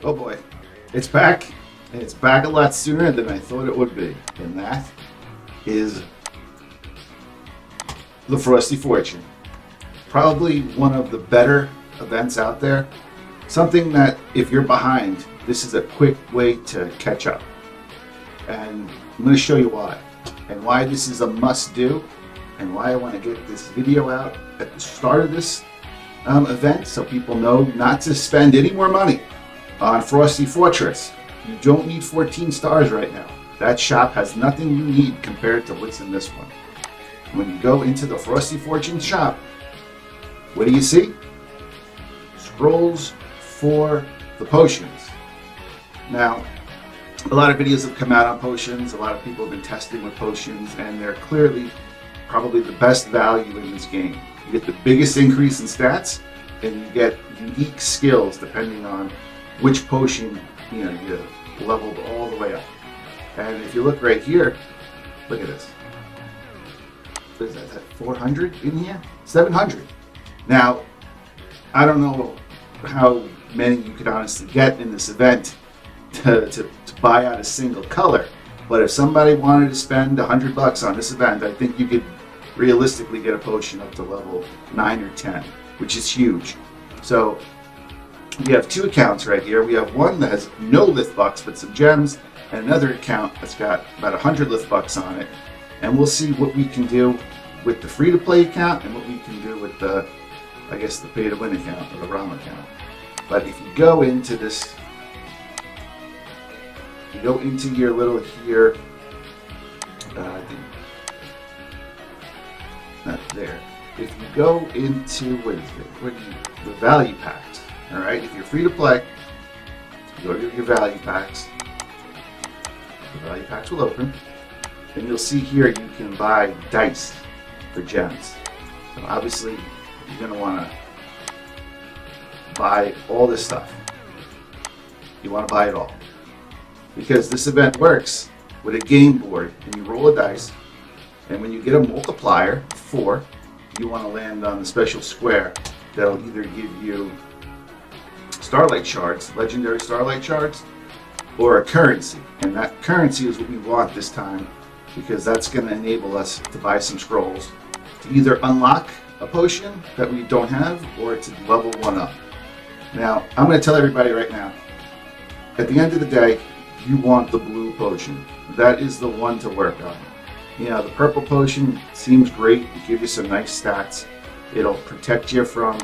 Oh boy, it's back, and it's back a lot sooner than I thought it would be. And that is the Frosty Fortune. Probably one of the better events out there. Something that if you're behind, this is a quick way to catch up. And I'm going to show you why. And why this is a must-do. And why I want to get this video out at the start of this event so people know not to spend any more money on Frosty Fortress. You don't need 14 stars right now. That shop has nothing you need compared to what's in this one. When you go into the Frosty Fortune shop, what do you see? Scrolls for the potions. Now, a lot of videos have come out on potions. A lot of people have been testing with potions, and they're clearly probably the best value in this game. You get the biggest increase in stats, and you get unique skills depending on which potion you leveled all the way up. And if you look right here, look at this. What is that? Is that 400 in here? 700. Now, I don't know how many you could honestly get in this event to buy out a single color, but if somebody wanted to spend $100 on this event, I think you could realistically get a potion up to level 9 or 10, which is huge. So we have two accounts right here. We have one that has no Lithbucks but some gems, and another account that's got about 100 Lithbucks on it. And we'll see what we can do with the free-to-play account and what we can do with the, I guess, the pay-to-win account or the ROM account. But if you go into this, you go into your little here, not there. If you go into, the value packs, all right? If you're free to play, go to your value packs. The value packs will open, and you'll see here you can buy dice for gems. So obviously, you're going to want to buy all this stuff. You want to buy it all, because this event works with a game board, and you roll a dice, and when you get a multiplier of 4, you want to land on the special square that'll either give you Starlight Shards, Legendary Star Light Shards, or a currency. And that currency is what we want this time, because that's going to enable us to buy some scrolls to either unlock a potion that we don't have or to level one up. Now, I'm going to tell everybody right now, at the end of the day, you want the blue potion. That is the one to work on. You know, the purple potion seems great. It gives you some nice stats. It'll protect you from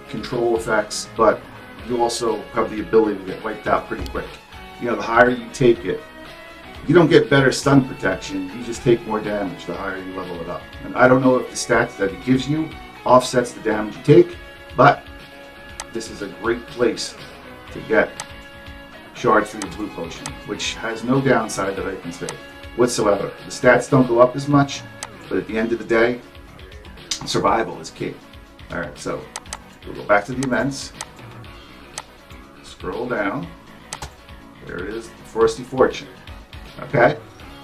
control effects, but you also have the ability to get wiped out pretty quick. You know, the higher you take it, you don't get better stun protection, you just take more damage the higher you level it up. And I don't know if the stats that it gives you offsets the damage you take, but this is a great place to get shards through the blue potion, which has no downside that I can say whatsoever. The stats don't go up as much, but at the end of the day, survival is key. Alright, so we'll go back to the events, scroll down, there it is, Frosty Fortune. Okay,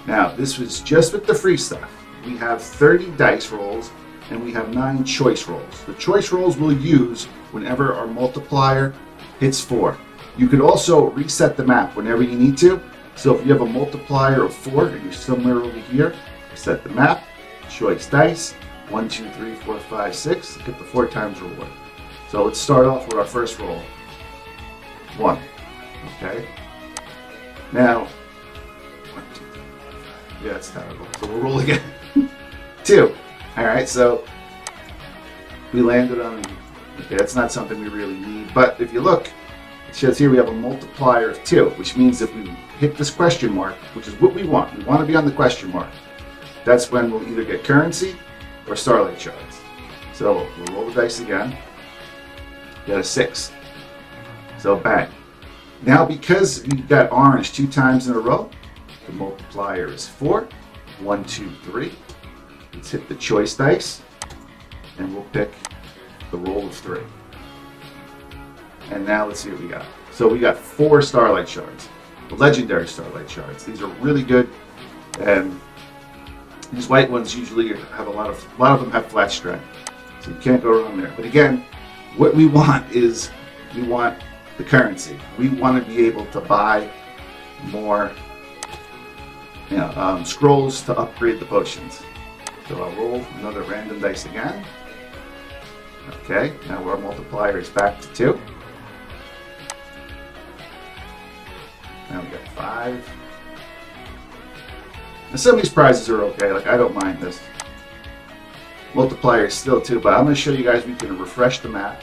now this was just with the free stuff. We have 30 dice rolls and we have 9 choice rolls. The choice rolls we'll use whenever our multiplier hits 4. You could also reset the map whenever you need to. So if you have a multiplier of 4 and you're somewhere over here, reset the map, choice dice, 1, 2, 3, 4, 5, 6, get the 4 times reward. So let's start off with our first roll. 1. Okay. Now, 1, 2, 3, 4, 5. Yeah, it's terrible. So we'll roll again. 2. Alright, so we landed on, okay, that's not something we really need. But if you look, it says here we have a multiplier of 2, which means if we hit this question mark, which is what we want to be on the question mark, that's when we'll either get currency or Starlight Shards. So we'll roll the dice again, get a 6. So bang. Now because we got orange 2 times in a row, the multiplier is 4. 1, 2, 3. Let's hit the choice dice, and we'll pick the roll of 3. And now let's see what we got. So we got 4 Starlight Shards, the Legendary Star Light Shards. These are really good, and these white ones usually have a lot of them have flat strength, so you can't go wrong there. But again, what we want is we want the currency. We want to be able to buy more scrolls to upgrade the potions. So I'll roll another random dice again. Okay, now our multiplier is back to 2. Now we got 5. And some of these prizes are okay, like I don't mind this. Multiplier is still 2, but I'm going to show you guys we can refresh the map.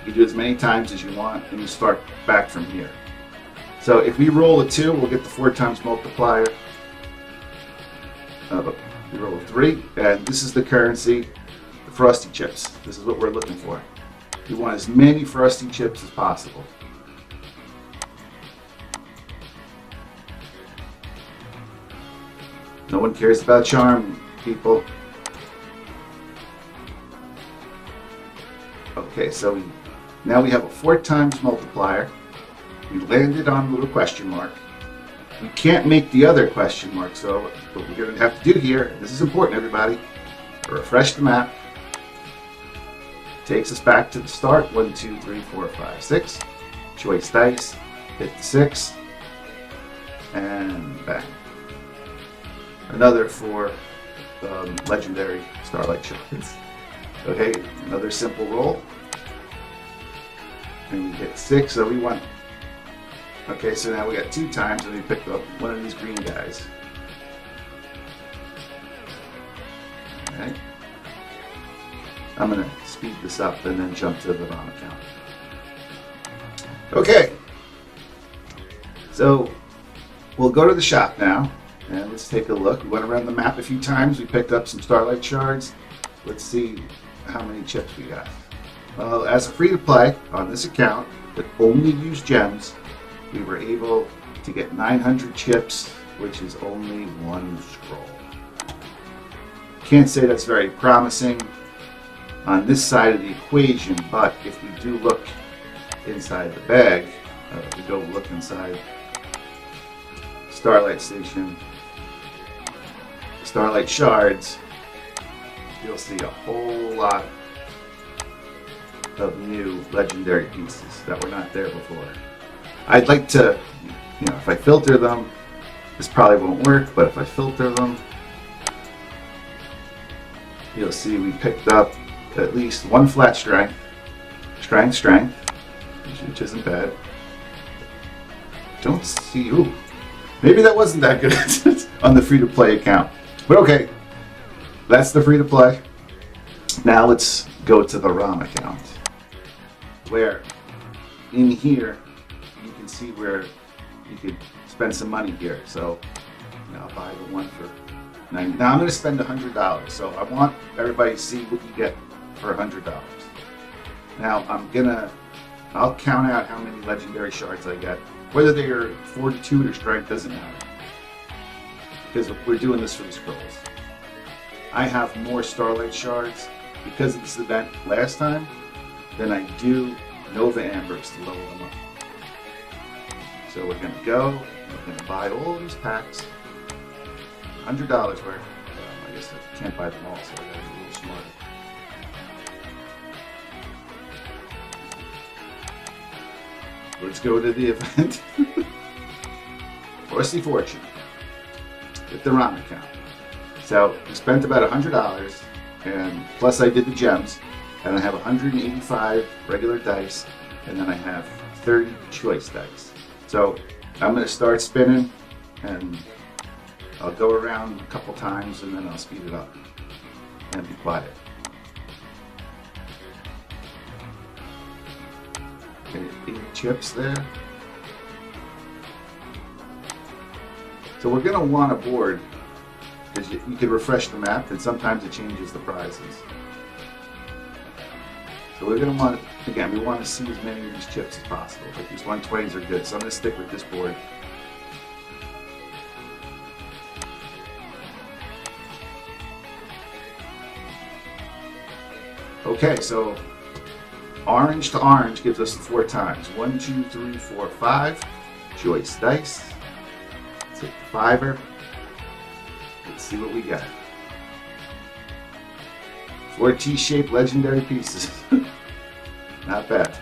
You do as many times as you want, and you start back from here. So if we roll a 2, we'll get the 4 times multiplier. We roll a 3, and this is the currency, the Frosty chips. This is what we're looking for. We want as many Frosty chips as possible. No one cares about charm, people. Okay, so now we have a 4 times multiplier. We landed on a little question mark. We can't make the other question mark, so what we're going to have to do here, and this is important everybody, refresh the map. Takes us back to the start. 1, 2, 3, 4, 5, 6. Choice dice, hit the 6, and bang. Another 4 Legendary Star Light Shards. Okay, another simple roll. And we hit 6, so we want. Okay, so now we got 2 times, and we picked up one of these green guys. Okay. I'm going to speed this up and then jump to the ROM account. Okay. So we'll go to the shop now, and let's take a look. We went around the map a few times. We picked up some Starlight Shards. Let's see how many chips we got. Well, as a free-to-play on this account that only use gems, we were able to get 900 chips, which is only 1 scroll. Can't say that's very promising on this side of the equation, but if we do look inside the bag, we go look inside Starlight Station, Starlight Shards, you'll see a whole lot of new legendary pieces that were not there before. I'd like to, if I filter them, this probably won't work, but if I filter them, you'll see we picked up at least 1 flat strength, which isn't bad. Don't see, ooh, maybe that wasn't that good on the free-to-play account. But okay, that's the free-to-play. Now let's go to the ROM account, where in here you can see where you could spend some money here. So I'll buy the one for 90. Now I'm going to spend $100. So I want everybody to see what you get for $100. Now I'll count out how many legendary shards I get. Whether they are fortitude or strength doesn't matter, because we're doing this for the scrolls. I have more Starlight Shards because of this event last time than I do Nova Ambers to level them up. So we're going to go, we're going to buy all these packs, $100 worth. I guess I can't buy them all, so I got to be a little smarter. Let's go to the event. Frosty Fortune with the ROM account. So we spent about $100, and plus I did the gems, and I have 185 regular dice, and then I have 30 choice dice. So I'm going to start spinning, and I'll go around a couple times, and then I'll speed it up and be quiet. Okay, 8 chips there. So we're going to want a board, because you can refresh the map, and sometimes it changes the prizes. So we're going to want, again, we want to see as many of these chips as possible. Like these 120s are good, so I'm going to stick with this board. Okay, so orange to orange gives us the 4 times. 1, 2, 3, 4, 5. Choice dice. Let's hit the 5er. Let's see what we got. 4 T-shaped legendary pieces. Not bad.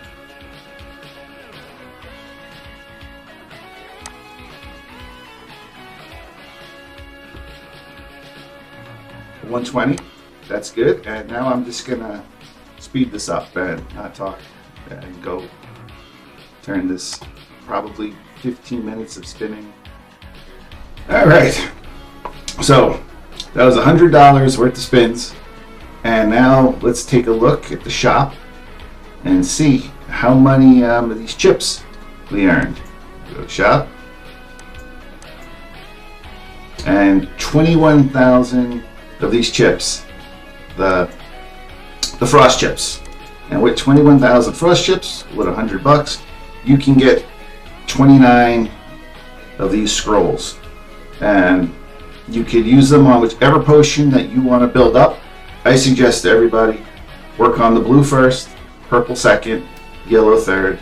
120. That's good. And now I'm just gonna speed this up and not talk and go turn this probably 15 minutes of spinning. All right. So that was $100 worth of spins. And now let's take a look at the shop and see how many of these chips we earned. Go to shop. And 21,000 of these chips, the frost chips. And with 21,000 frost chips, with $100, you can get 29 of these scrolls. And you could use them on whichever potion that you want to build up. I suggest to everybody, work on the blue first, purple second, yellow third,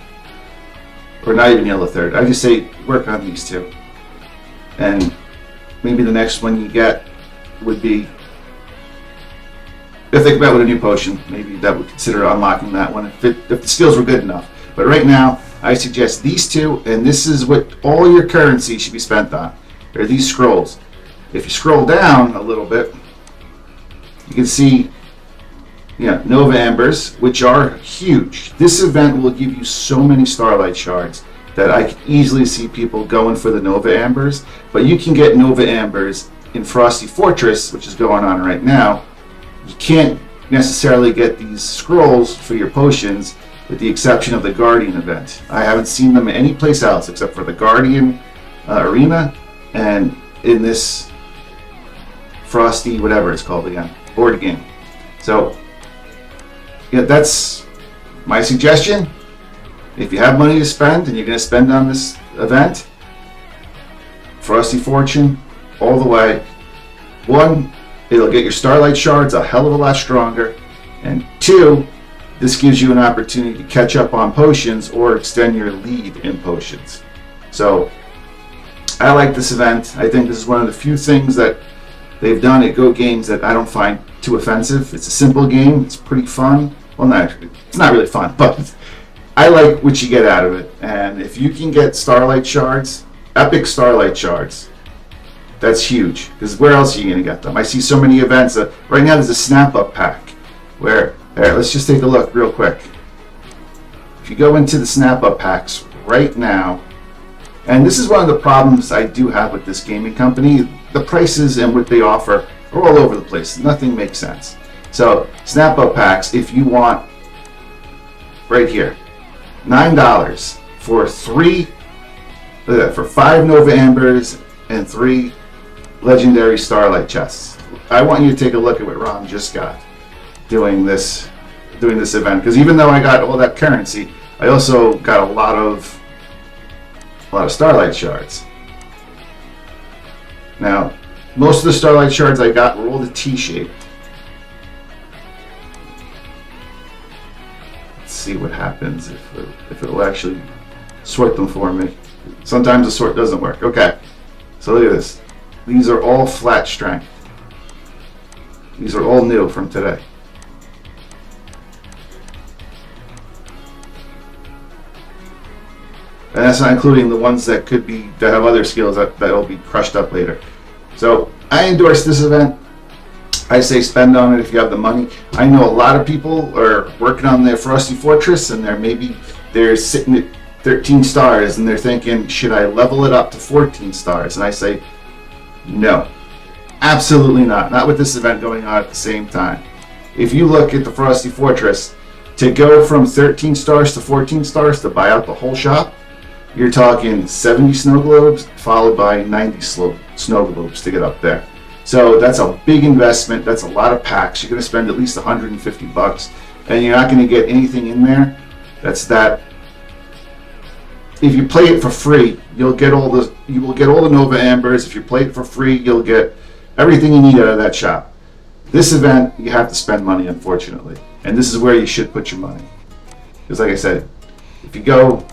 or not even yellow third. I just say work on these two. And maybe the next one you get would be, if they come out with a new potion, maybe that would consider unlocking that one if the skills were good enough. But right now, I suggest these two, and this is what all your currency should be spent on, are these scrolls. If you scroll down a little bit, you can see Nova Ambers, which are huge. This event will give you so many Starlight Shards that I can easily see people going for the Nova Ambers. But you can get Nova Ambers in Frosty Fortress, which is going on right now. You can't necessarily get these scrolls for your potions, with the exception of the Guardian event. I haven't seen them anyplace else except for the Guardian arena and in this Frosty, whatever it's called again, board game. So yeah, that's my suggestion. If you have money to spend and you're going to spend on this event, Frosty Fortune all the way. One, it'll get your Starlight Shards a hell of a lot stronger. And two, this gives you an opportunity to catch up on potions or extend your lead in potions. So I like this event. I think this is one of the few things that they've done at Go Games that I don't find too offensive. It's a simple game. It's pretty fun. Well, it's not really fun, but I like what you get out of it. And if you can get Starlight Shards, epic Starlight Shards, that's huge. Because where else are you going to get them? I see so many events. Right now there's a snap-up pack where, all right, let's just take a look real quick. If you go into the snap-up packs right now, and this is one of the problems I do have with this gaming company, the prices and what they offer are all over the place. Nothing makes sense. So snap-up packs, if you want, right here, $9 for for 5 Nova Ambers and 3 Legendary Star Light chests. I want you to take a look at what Ron just got doing this event, because even though I got all that currency, I also got a lot of Starlight Shards. Now, most of the Starlight Shards I got were all the T-shaped. Let's see what happens if it will actually sort them for me. Sometimes the sort doesn't work. Okay, so look at this. These are all flat strength. These are all new from today. And that's not including the ones that have other skills that'll be crushed up later. So I endorse this event. I say spend on it if you have the money. I know a lot of people are working on their Frosty Fortress and they're sitting at 13 stars and they're thinking, should I level it up to 14 stars? And I say, no, absolutely not. Not with this event going on at the same time. If you look at the Frosty Fortress, to go from 13 stars to 14 stars to buy out the whole shop, you're talking 70 snow globes followed by 90 snow globes to get up there. So that's a big investment. That's a lot of packs. You're going to spend at least $150, and you're not going to get anything in there. If you play it for free, you will get all the Nova Ambers. If you play it for free, you'll get everything you need out of that shop. This event, you have to spend money, unfortunately, and this is where you should put your money. Because, like I said, if you go.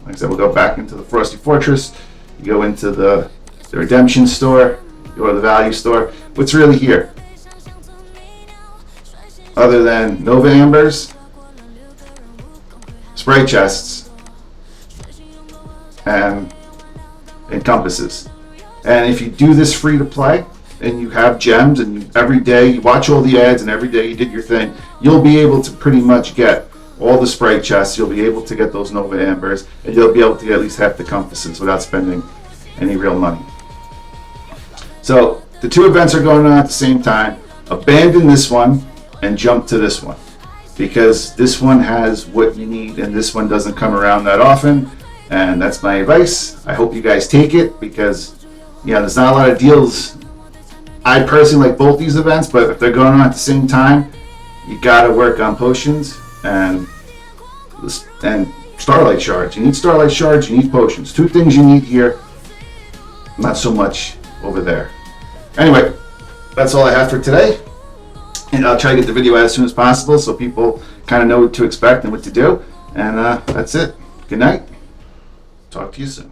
Like I said, we'll go back into the Frosty Fortress. You go into the Redemption store, you go to the Value store. What's really here? Other than Nova Ambers, spray chests, and compasses. And if you do this free to play, and you have gems, and every day you watch all the ads, and every day you did your thing, you'll be able to pretty much get all the sprite chests. You'll be able to get those Nova Ambers, and you'll be able to get at least half the compasses without spending any real money. So the two events are going on at the same time. Abandon this one and jump to this one, because this one has what you need and this one doesn't come around that often. And that's my advice. I hope you guys take it, because there's not a lot of deals. I personally like both these events, but if they're going on at the same time, you gotta work on potions and Starlight Shards. You need Starlight Shards, you need potions. Two things you need here, not so much over there. Anyway, that's all I have for today. And I'll try to get the video out as soon as possible so people kind of know what to expect and what to do. And that's it. Good night. Talk to you soon.